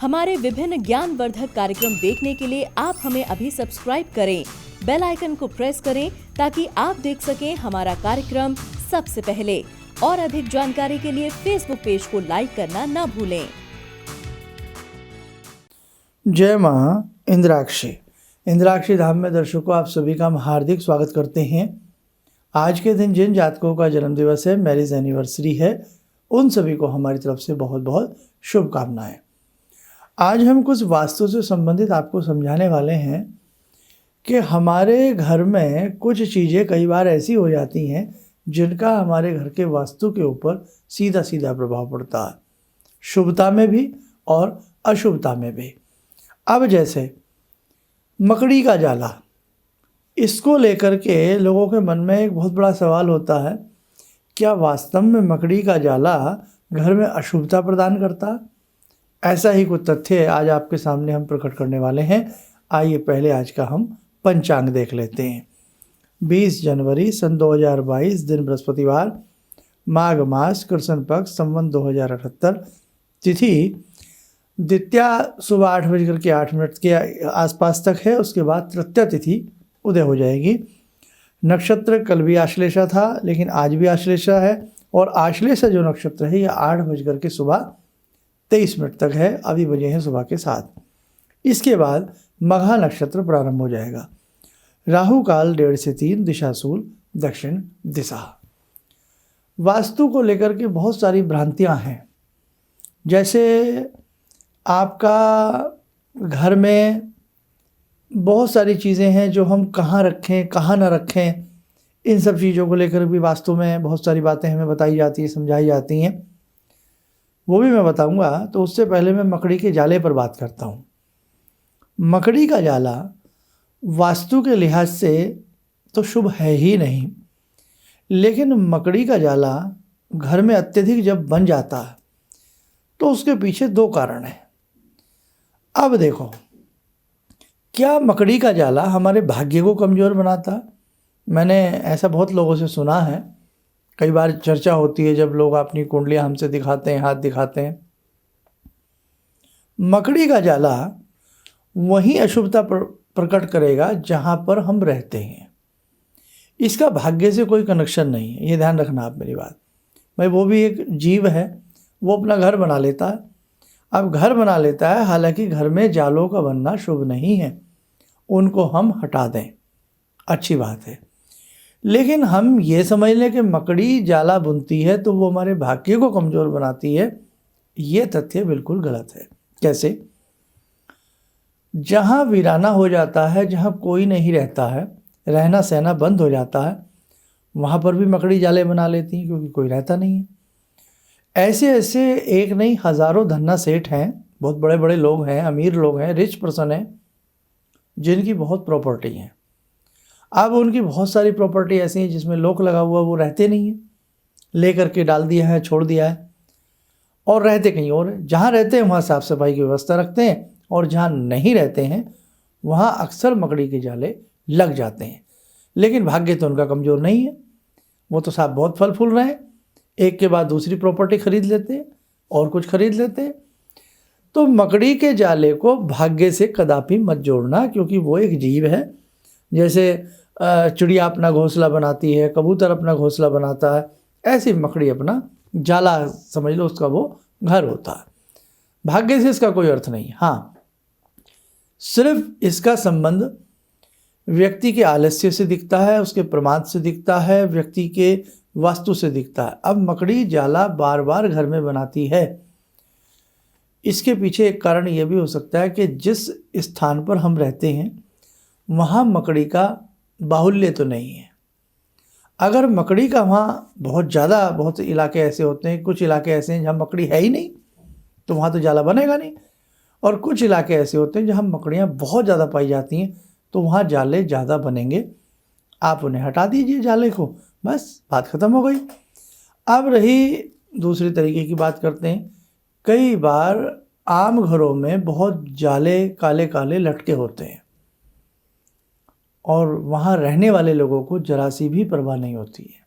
हमारे विभिन्न ज्ञानवर्धक कार्यक्रम देखने के लिए आप हमें अभी सब्सक्राइब करें, बेल आइकन को प्रेस करें ताकि आप देख सकें हमारा कार्यक्रम सबसे पहले। और अधिक जानकारी के लिए फेसबुक पेज को लाइक करना न भूलें। जय माँ इंद्राक्षी। इंद्राक्षी धाम में दर्शकों आप सभी का हम हार्दिक स्वागत करते हैं। आज के दिन जिन जातकों का जन्मदिवस है, मैरिज एनिवर्सरी है, उन सभी को हमारी तरफ से बहुत बहुत शुभकामनाएं। आज हम कुछ वास्तु से संबंधित आपको समझाने वाले हैं कि हमारे घर में कुछ चीज़ें कई बार ऐसी हो जाती हैं जिनका हमारे घर के वास्तु के ऊपर सीधा सीधा प्रभाव पड़ता है, शुभता में भी और अशुभता में भी। अब जैसे मकड़ी का जाला, इसको लेकर के लोगों के मन में एक बहुत बड़ा सवाल होता है, क्या वास्तव में मकड़ी का जाला घर में अशुभता प्रदान करता है? ऐसा ही कुछ तथ्य आज आपके सामने हम प्रकट करने वाले हैं। आइए पहले आज का हम पंचांग देख लेते हैं। 20 जनवरी सन 2022, दिन बृहस्पतिवार, माघ मास, कृष्ण पक्ष, संवत 2078, तिथि द्वितीया सुबह 8:08 के आसपास तक है। उसके बाद तृतीया तिथि उदय हो जाएगी। नक्षत्र कल भी आश्लेषा था लेकिन आज भी आश्लेषा है, और आश्लेषा जो नक्षत्र है ये 8:23 तक है। अभी बजे हैं सुबह के 7। इसके बाद मघा नक्षत्र प्रारंभ हो जाएगा। राहु काल 1:30 से 3, दिशाशूल दक्षिण दिशा। वास्तु को लेकर के बहुत सारी भ्रांतियां हैं। जैसे आपका घर में बहुत सारी चीज़ें हैं जो हम कहाँ रखें कहाँ ना रखें, इन सब चीज़ों को लेकर भी वास्तु में बहुत सारी बातें हमें बताई जाती हैं, समझाई जाती हैं, वो भी मैं बताऊंगा। तो उससे पहले मैं मकड़ी के जाले पर बात करता हूँ। मकड़ी का जाला वास्तु के लिहाज से तो शुभ है ही नहीं, लेकिन मकड़ी का जाला घर में अत्यधिक जब बन जाता है तो उसके पीछे 2 कारण हैं। अब देखो, क्या मकड़ी का जाला हमारे भाग्य को कमज़ोर बनाता है? मैंने ऐसा बहुत लोगों से सुना है। कई बार चर्चा होती है जब लोग अपनी कुंडलियां हमसे दिखाते हैं, हाथ दिखाते हैं। मकड़ी का जाला वही अशुभता प्रकट करेगा जहां पर हम रहते हैं। इसका भाग्य से कोई कनेक्शन नहीं है, ये ध्यान रखना आप मेरी बात। भाई वो भी एक जीव है, वो अपना घर बना लेता है। अब घर बना लेता है, हालांकि घर में जालों का बनना शुभ नहीं है, उनको हम हटा दें, अच्छी बात है। लेकिन हम ये समझ लें कि मकड़ी जाला बुनती है तो वो हमारे भाग्य को कमज़ोर बनाती है, ये तथ्य बिल्कुल गलत है। कैसे? जहाँ वीराना हो जाता है, जहाँ कोई नहीं रहता है, रहना सहना बंद हो जाता है, वहाँ पर भी मकड़ी जाले बना लेती हैं क्योंकि कोई रहता नहीं है। ऐसे ऐसे एक नहीं हज़ारों धन्ना सेठ हैं, बहुत बड़े बड़े लोग हैं, अमीर लोग हैं, रिच पर्सन हैं, जिनकी बहुत प्रॉपर्टी है। अब उनकी बहुत सारी प्रॉपर्टी ऐसी है जिसमें लॉक लगा हुआ, वो रहते नहीं हैं, ले करके डाल दिया है, छोड़ दिया है, और रहते कहीं और है। जहाँ रहते हैं वहाँ साफ़ सफाई की व्यवस्था रखते हैं, और जहाँ नहीं रहते हैं वहाँ अक्सर मकड़ी के जाले लग जाते हैं। लेकिन भाग्य तो उनका कमज़ोर नहीं है, वो तो साहब बहुत फल फूल रहे हैं, एक के बाद दूसरी प्रॉपर्टी खरीद लेते हैं और कुछ खरीद लेते हैं। तो मकड़ी के जाले को भाग्य से कदापि मत जोड़ना, क्योंकि वो एक जीव है। जैसे चिड़िया अपना घोंसला बनाती है, कबूतर अपना घोंसला बनाता है, ऐसी मकड़ी अपना जाला समझ लो, उसका वो घर होता है। भाग्य से इसका कोई अर्थ नहीं। हाँ, सिर्फ इसका संबंध व्यक्ति के आलस्य से दिखता है, उसके प्रमाद से दिखता है, व्यक्ति के वास्तु से दिखता है। अब मकड़ी जाला बार बार घर में बनाती है, इसके पीछे एक कारण यह भी हो सकता है कि जिस स्थान पर हम रहते हैं वहाँ मकड़ी का बाहुल्य तो नहीं है। अगर मकड़ी का वहाँ बहुत ज़्यादा, बहुत इलाके ऐसे होते हैं, कुछ इलाके ऐसे हैं जहाँ मकड़ी है ही नहीं, तो वहाँ तो जाला बनेगा नहीं। और कुछ इलाके ऐसे होते हैं जहाँ मकड़ियाँ बहुत ज़्यादा पाई जाती हैं, तो वहाँ जाले ज़्यादा बनेंगे। आप उन्हें हटा दीजिए जाले को, बस बात ख़त्म हो गई। अब रही दूसरी तरीके की बात करते हैं। कई बार आम घरों में बहुत जाले काले काले लटके होते हैं और वहाँ रहने वाले लोगों को जरा सी भी परवाह नहीं होती है।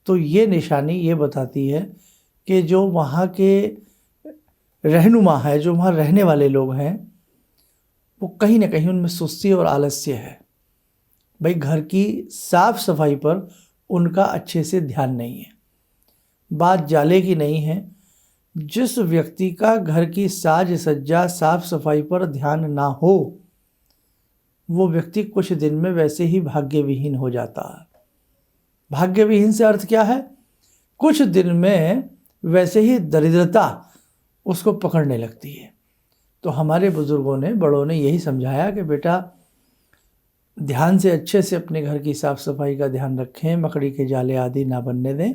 तो ये निशानी ये बताती है कि जो वहाँ के रहनुमा है, जो वहाँ रहने वाले लोग हैं, वो कहीं ना कहीं उनमें सुस्ती और आलस्य है। भाई घर की साफ सफाई पर उनका अच्छे से ध्यान नहीं है। बात जाले की नहीं है, जिस व्यक्ति का घर की साज सज्जा साफ सफाई पर ध्यान ना हो, वो व्यक्ति कुछ दिन में वैसे ही भाग्यविहीन हो जाता है। भाग्यविहीन से अर्थ क्या है? कुछ दिन में वैसे ही दरिद्रता उसको पकड़ने लगती है। तो हमारे बुजुर्गों ने, बड़ों ने यही समझाया कि बेटा ध्यान से अच्छे से अपने घर की साफ़ सफाई का ध्यान रखें, मकड़ी के जाले आदि ना बनने दें,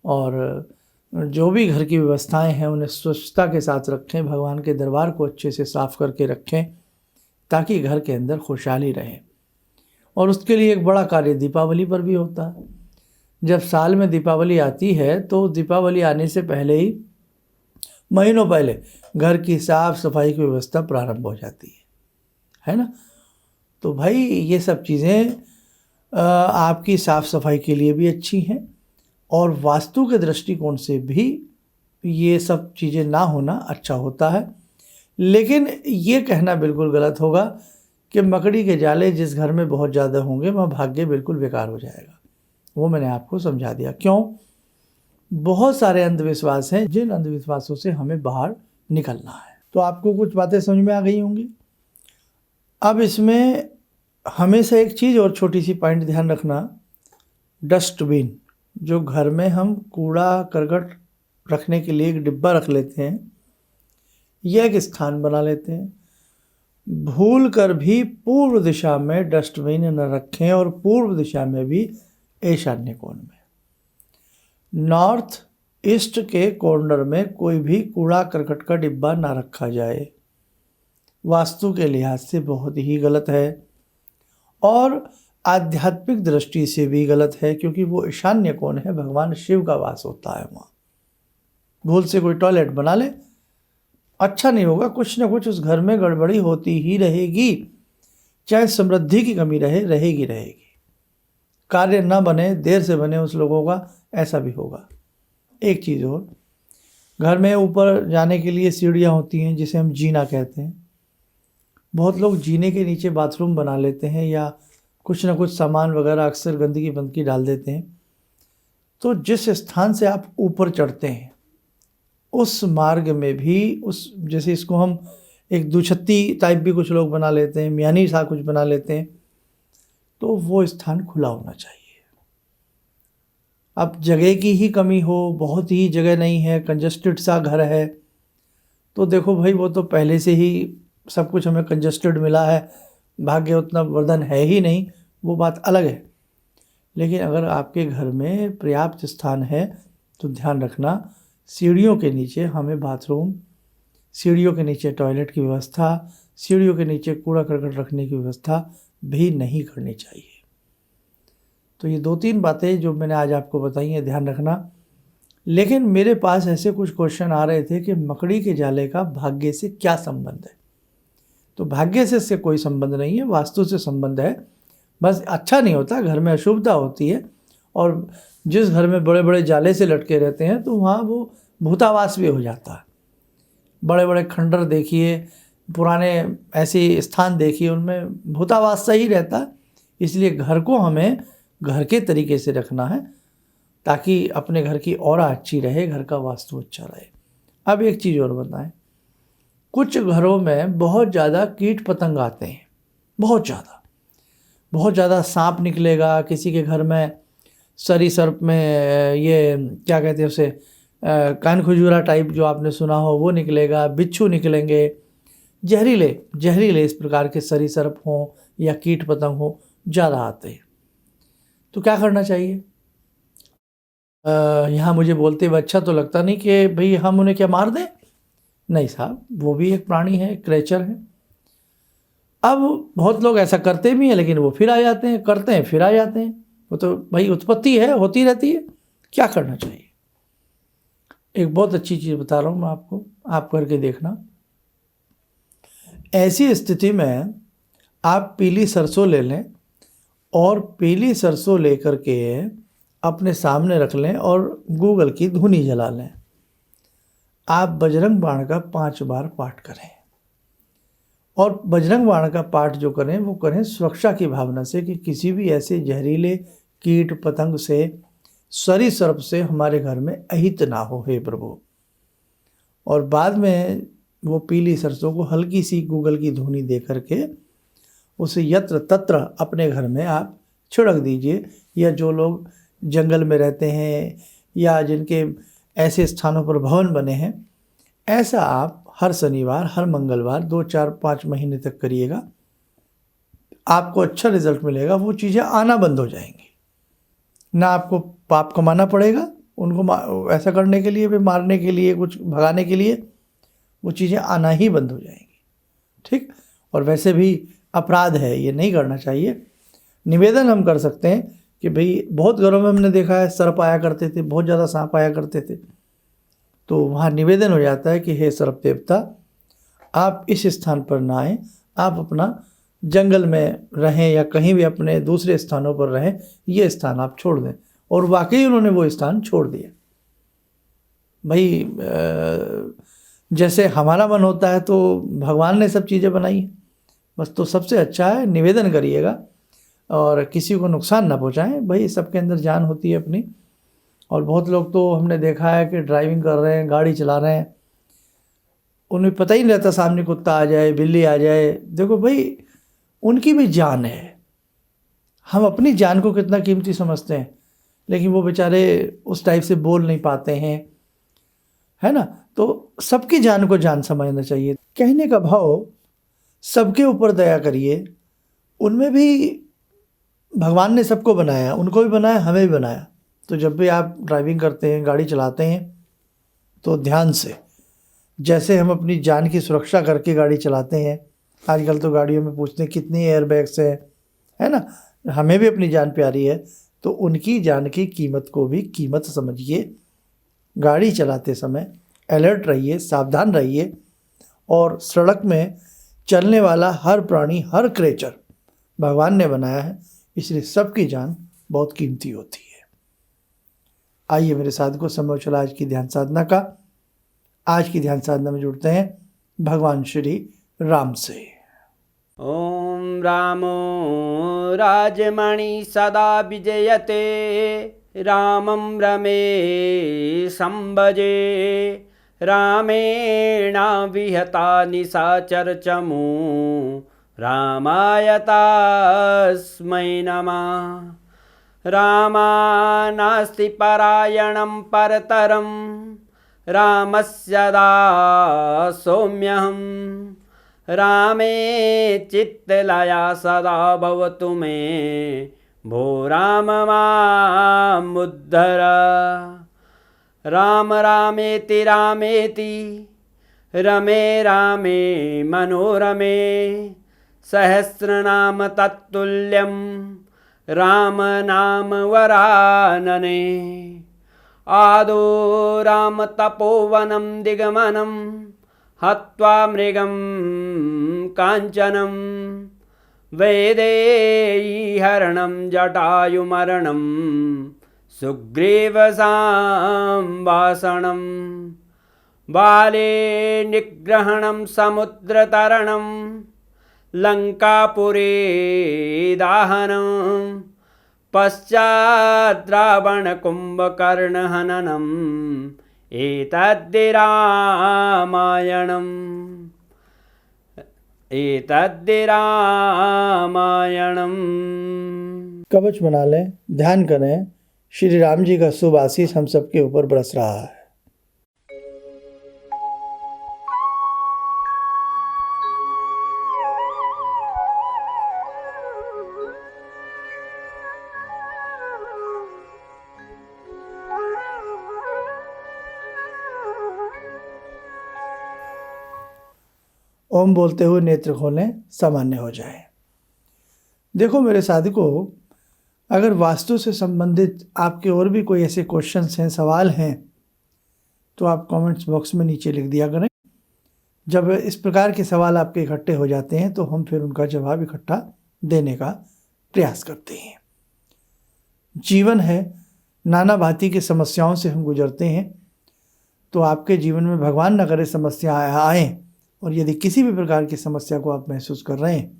और जो भी घर की व्यवस्थाएं हैं उन्हें स्वच्छता के साथ रखें, भगवान के दरबार को अच्छे से साफ़ करके रखें ताकि घर के अंदर खुशहाली रहे। और उसके लिए एक बड़ा कार्य दीपावली पर भी होता है। जब साल में दीपावली आती है तो दीपावली आने से पहले ही, महीनों पहले, घर की साफ़ सफाई की व्यवस्था प्रारंभ हो जाती है ना। तो भाई ये सब चीज़ें आपकी साफ़ सफाई के लिए भी अच्छी हैं, और वास्तु के दृष्टिकोण से भी ये सब चीज़ें ना होना अच्छा होता है। लेकिन ये कहना बिल्कुल गलत होगा कि मकड़ी के जाले जिस घर में बहुत ज़्यादा होंगे वहाँ भाग्य बिल्कुल बेकार हो जाएगा। वो मैंने आपको समझा दिया। क्यों? बहुत सारे अंधविश्वास हैं, जिन अंधविश्वासों से हमें बाहर निकलना है। तो आपको कुछ बातें समझ में आ गई होंगी। अब इसमें हमेशा एक चीज़ और छोटी सी पॉइंट ध्यान रखना, डस्टबिन, जो घर में हम कूड़ा करकट रखने के लिए एक डिब्बा रख लेते हैं या एक स्थान बना लेते हैं, भूल कर भी पूर्व दिशा में डस्टबिन न रखें, और पूर्व दिशा में भी ईशान्य कोण में, नॉर्थ ईस्ट के कॉर्नर में कोई भी कूड़ा करकट का डिब्बा ना रखा जाए। वास्तु के लिहाज से बहुत ही गलत है और आध्यात्मिक दृष्टि से भी गलत है, क्योंकि वो ईशान्य कोण है, भगवान शिव का वास होता है वहाँ। भूल से कोई टॉयलेट बना ले, अच्छा नहीं होगा, कुछ ना कुछ उस घर में गड़बड़ी होती ही रहेगी, चाहे समृद्धि की कमी रहेगी। कार्य ना बने, देर से बने उस लोगों का, ऐसा भी होगा। एक चीज़ और, घर में ऊपर जाने के लिए सीढ़ियाँ होती हैं जिसे हम जीना कहते हैं। बहुत लोग जीने के नीचे बाथरूम बना लेते हैं या कुछ ना कुछ सामान वगैरह अक्सर गंदगी बंदगी डाल देते हैं। तो जिस स्थान से आप ऊपर चढ़ते हैं उस मार्ग में भी, उस जैसे इसको हम एक दुछत्ती टाइप भी कुछ लोग बना लेते हैं, म्यानी सा कुछ बना लेते हैं, तो वो स्थान खुला होना चाहिए। अब जगह की ही कमी हो, बहुत ही जगह नहीं है, कंजस्टेड सा घर है, तो देखो भाई वो तो पहले से ही सब कुछ हमें कंजस्टेड मिला है, भाग्य उतना वर्धन है ही नहीं, वो बात अलग है। लेकिन अगर आपके घर में पर्याप्त स्थान है तो ध्यान रखना, सीढ़ियों के नीचे हमें बाथरूम, सीढ़ियों के नीचे टॉयलेट की व्यवस्था, सीढ़ियों के नीचे कूड़ा करकट रखने की व्यवस्था भी नहीं करनी चाहिए। तो ये 2-3 बातें जो मैंने आज आपको बताई हैं, ध्यान रखना। लेकिन मेरे पास ऐसे कुछ क्वेश्चन आ रहे थे कि मकड़ी के जाले का भाग्य से क्या संबंध है। तो भाग्य से इससे कोई संबंध नहीं है, वास्तु से संबंध है। बस अच्छा नहीं होता, घर में अशुभता होती है, और जिस घर में बड़े बड़े जाले से लटके रहते हैं तो वहाँ वो भूतावास भी हो जाता है। बड़े बड़े खंडर देखिए, पुराने ऐसे स्थान देखिए, उनमें भूतावास सही रहता है। इसलिए घर को हमें घर के तरीके से रखना है ताकि अपने घर की ऑरा अच्छी रहे, घर का वास्तु अच्छा रहे। अब एक चीज़ और बताएं, कुछ घरों में बहुत ज़्यादा कीट पतंग आते हैं, बहुत ज़्यादा सांप निकलेगा। किसी के घर में सरी सर्प में ये क्या कहते हैं उसे, कान खजूरा टाइप जो आपने सुना हो वो निकलेगा, बिच्छू निकलेंगे, जहरीले इस प्रकार के सरी सर्प हों या कीट पतंग हो, ज़्यादा आते हैं। तो क्या करना चाहिए? यहाँ मुझे बोलते हुए अच्छा तो लगता नहीं कि भाई हम उन्हें क्या मार दें। नहीं साहब, वो भी एक प्राणी है, क्रेचर है। अब बहुत लोग ऐसा करते भी हैं, लेकिन वो फिर आ जाते हैं, करते हैं फिर आ जाते हैं। वो तो भाई उत्पत्ति है, होती रहती है। क्या करना चाहिए? एक बहुत अच्छी चीज़ बता रहा हूँ मैं आपको, आप करके देखना। ऐसी स्थिति में आप पीली सरसों ले लें और पीली सरसों लेकर के अपने सामने रख लें और गूगल की धुनी जला लें। आप बजरंग बाण का 5 बार पाठ करें। और बजरंग बाण का पाठ जो करें वो करें सुरक्षा की भावना से कि किसी भी ऐसे जहरीले कीट पतंग से, सरीसृप से हमारे घर में अहित ना हो, हे प्रभु। और बाद में वो पीली सरसों को हल्की सी गूगल की धुनी दे करके उसे यत्र तत्र अपने घर में आप छिड़क दीजिए। या जो लोग जंगल में रहते हैं या जिनके ऐसे स्थानों पर भवन बने हैं, ऐसा आप हर शनिवार, हर मंगलवार 2, 4, 5 महीने तक करिएगा। आपको अच्छा रिजल्ट मिलेगा। वो चीज़ें आना बंद हो जाएंगी। ना आपको पाप कमाना पड़ेगा उनको ऐसा करने के लिए, भी मारने के लिए, कुछ भगाने के लिए। वो चीज़ें आना ही बंद हो जाएंगी। ठीक। और वैसे भी अपराध है, ये नहीं करना चाहिए। निवेदन हम कर सकते हैं कि भाई बहुत घरों में हमने देखा है सर्प आया करते थे, बहुत ज़्यादा सांप आया करते थे, तो वहाँ निवेदन हो जाता है कि हे सर्प देवता, आप इस स्थान पर ना आएँ, आप अपना जंगल में रहें या कहीं भी अपने दूसरे स्थानों पर रहें, ये स्थान आप छोड़ दें। और वाकई उन्होंने वो स्थान छोड़ दिया। भाई जैसे हमारा मन होता है तो भगवान ने सब चीज़ें बनाई हैं बस। तो सबसे अच्छा है निवेदन करिएगा और किसी को नुकसान ना पहुंचाएं। भाई सबके अंदर जान होती है अपनी। और बहुत लोग तो हमने देखा है कि ड्राइविंग कर रहे हैं, गाड़ी चला रहे हैं, उन्हें पता ही नहीं रहता सामने कुत्ता आ जाए, बिल्ली आ जाए। देखो भाई, उनकी भी जान है। हम अपनी जान को कितना कीमती समझते हैं, लेकिन वो बेचारे उस टाइप से बोल नहीं पाते हैं, है ना। तो सबकी जान को जान समझना चाहिए। कहने का भाव, सबके ऊपर दया करिए। उनमें भी भगवान ने सबको बनाया, उनको भी बनाया, हमें भी बनाया। तो जब भी आप ड्राइविंग करते हैं, गाड़ी चलाते हैं, तो ध्यान से, जैसे हम अपनी जान की सुरक्षा करके गाड़ी चलाते हैं। आजकल तो गाड़ियों में पूछते हैं कितनी एयर बैग्स है ना। हमें भी अपनी जान प्यारी है, तो उनकी जान की कीमत को भी कीमत समझिए। गाड़ी चलाते समय अलर्ट रहिए, सावधान रहिए। और सड़क में चलने वाला हर प्राणी, हर क्रिएचर भगवान ने बनाया है, इसलिए सबकी जान बहुत कीमती होती है। आइए मेरे साथ को समय चला आज की ध्यान साधना का। आज की ध्यान साधना में जुड़ते हैं भगवान श्री राम से। ओम रामो राजमणि सदा विजयते, रामं रमे संभजे, रामेण विहता निशाचर चमू, रामाय तस्मै नमः। रामानास्ति परायणं परतरं, रामस्य दासोऽम्यहम्। रामे चित्तलया सदा भवतु मे, भो राम मामुद्धर। राम रामेति रामेति, रमे रामे मनोरमे, सहस्रनाम तत्तुल्यं, राम नाम वरानने। आदो राम तपोवनं दिगमनं, हत्वा मृगं काञ्चनं, वैदेहीहरणं जटायुमरणं, सुग्रीवसंवासनं, बाले निग्रहणं समुद्रतरणं, लङ्कापुरे दाहनं, पश्चात् रावणकुम्भकर्णहननं, एतद्धि रामायणम्। कवच बना लें, ध्यान करें, श्री राम जी का शुभ आशीष हम सबके ऊपर बरस रहा है। ओम बोलते हुए नेत्र खोलें, सामान्य हो जाए। देखो मेरे साधकों, अगर वास्तु से संबंधित आपके और भी कोई ऐसे क्वेश्चंस हैं, सवाल हैं, तो आप कमेंट्स बॉक्स में नीचे लिख दिया करें। जब इस प्रकार के सवाल आपके इकट्ठे हो जाते हैं तो हम फिर उनका जवाब इकट्ठा देने का प्रयास करते हैं। जीवन है, नाना भांति की समस्याओं से हम गुजरते हैं। तो आपके जीवन में भगवान न करे समस्या आए, और यदि किसी भी प्रकार की समस्या को आप महसूस कर रहे हैं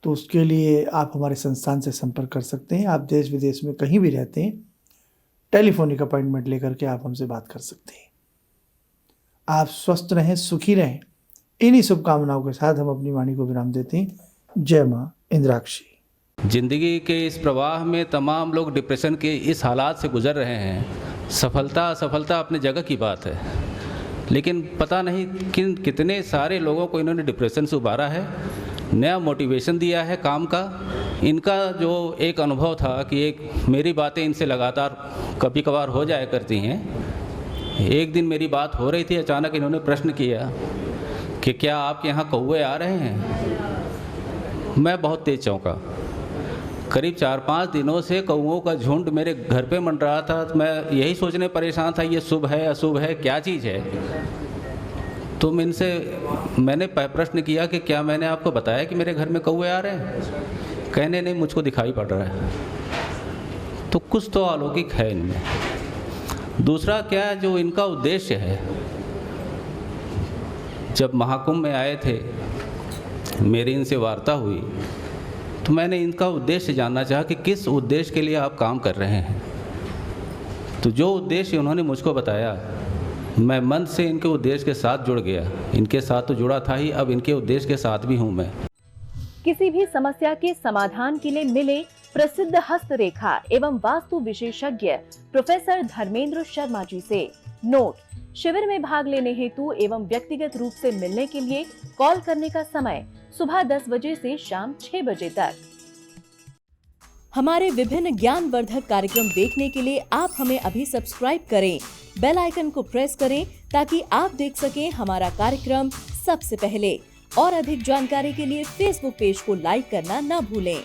तो उसके लिए आप हमारे संस्थान से संपर्क कर सकते हैं। आप देश विदेश में कहीं भी रहते हैं, टेलीफोनिक अपॉइंटमेंट लेकर के आप हमसे बात कर सकते हैं। आप स्वस्थ रहें, सुखी रहें, इन्हीं शुभकामनाओं के साथ हम अपनी वाणी को विराम देते हैं। जय माँ इंद्राक्षी। जिंदगी के इस प्रवाह में तमाम लोग डिप्रेशन के इस हालात से गुजर रहे हैं। सफलता असफलता अपनी जगह की बात है, लेकिन पता नहीं कितने सारे लोगों को इन्होंने डिप्रेशन से उबारा है, नया मोटिवेशन दिया है काम का। इनका जो एक अनुभव था कि एक मेरी बातें इनसे लगातार कभी कभार हो जाया करती हैं। एक दिन मेरी बात हो रही थी, अचानक इन्होंने प्रश्न किया कि क्या आपके यहाँ कौवे आ रहे हैं। मैं बहुत तेज चौंका। करीब 4-5 दिनों से कौवों का झुंड मेरे घर पे मंडरा था। तो मैं यही सोचने परेशान था, ये शुभ है अशुभ है, क्या चीज़ है। तो मैंने प्रश्न किया कि क्या मैंने आपको बताया कि मेरे घर में कौवे आ रहे हैं। कहने नहीं, मुझको दिखाई पड़ रहा है। तो कुछ तो अलौकिक है इनमें। दूसरा क्या, जो इनका उद्देश्य है, जब महाकुंभ में आए थे, मेरी इनसे वार्ता हुई तो मैंने इनका उद्देश्य जानना चाहा कि किस उद्देश्य के लिए आप काम कर रहे हैं। तो जो उद्देश्य उन्होंने मुझको बताया, मैं मन से इनके उद्देश्य के साथ जुड़ गया। इनके साथ तो जुड़ा था ही, अब इनके उद्देश्य के साथ भी हूँ मैं। किसी भी समस्या के समाधान के लिए मिले प्रसिद्ध हस्तरेखा एवं वास्तु विशेषज्ञ प्रोफेसर धर्मेंद्र शर्मा जी से। नोट: शिविर में भाग लेने हेतु एवं व्यक्तिगत रूप से मिलने के लिए कॉल करने का समय सुबह 10 बजे से शाम 6 बजे तक। हमारे विभिन्न ज्ञानवर्धक कार्यक्रम देखने के लिए आप हमें अभी सब्सक्राइब करें, बेल आइकन को प्रेस करें ताकि आप देख सकें हमारा कार्यक्रम सबसे पहले। और अधिक जानकारी के लिए फेसबुक पेज को लाइक करना न भूलें।